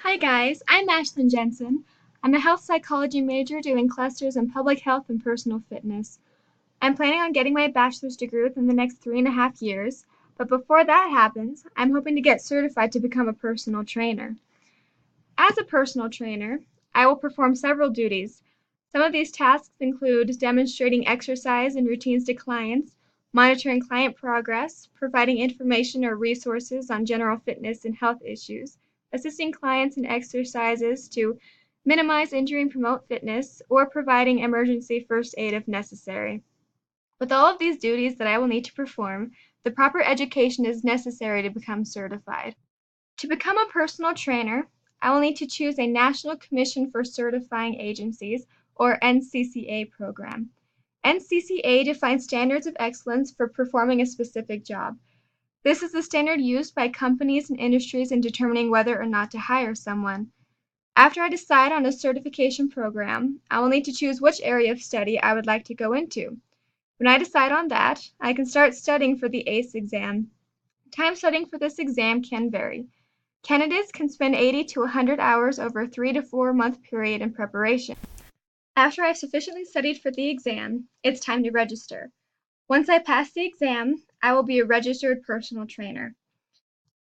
Hi guys, I'm Ashlyn Jensen. I'm a health psychology major doing clusters in public health and personal fitness. I'm planning on getting my bachelor's degree within the next 3.5 years, but before that happens, I'm hoping to get certified to become a personal trainer. As a personal trainer, I will perform several duties. Some of these tasks include demonstrating exercise and routines to clients, monitoring client progress, providing information or resources on general fitness and health issues, assisting clients in exercises to minimize injury and promote fitness, or providing emergency first aid if necessary. With all of these duties that I will need to perform, the proper education is necessary to become certified. To become a personal trainer, I will need to choose a National Commission for Certifying Agencies, or NCCA program. NCCA defines standards of excellence for performing a specific job. This is the standard used by companies and industries in determining whether or not to hire someone. After I decide on a certification program, I will need to choose which area of study I would like to go into. When I decide on that, I can start studying for the ACE exam. Time studying for this exam can vary. Candidates can spend 80 to 100 hours over a 3 to 4 month period in preparation. After I've sufficiently studied for the exam, it's time to register. Once I pass the exam, I will be a registered personal trainer.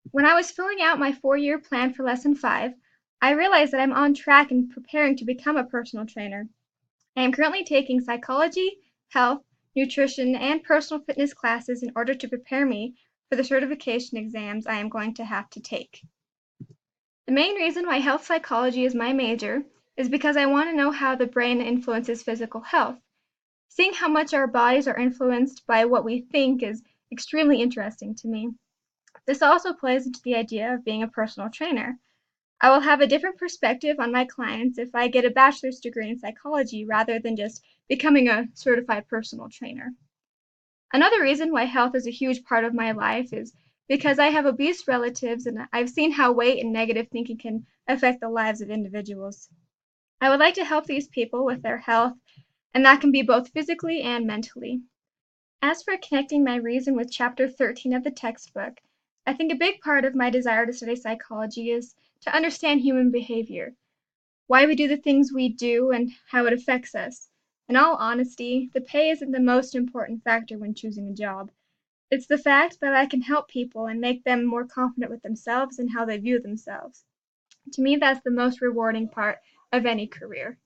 When I was filling out my 4-year plan for Lesson 5, I realized that I'm on track and preparing to become a personal trainer. I am currently taking psychology, health, nutrition, and personal fitness classes in order to prepare me for the certification exams I am going to have to take. The main reason why health psychology is my major is because I want to know how the brain influences physical health. Seeing how much our bodies are influenced by what we think is extremely interesting to me. This also plays into the idea of being a personal trainer. I will have a different perspective on my clients if I get a bachelor's degree in psychology rather than just becoming a certified personal trainer. Another reason why health is a huge part of my life is because I have obese relatives and I've seen how weight and negative thinking can affect the lives of individuals. I would like to help these people with their health, and that can be both physically and mentally. As for connecting my reason with chapter 13 of the textbook, I think a big part of my desire to study psychology is to understand human behavior, why we do the things we do, and how it affects us. In all honesty, the pay isn't the most important factor when choosing a job. It's the fact that I can help people and make them more confident with themselves and how they view themselves. To me, that's the most rewarding part of any career.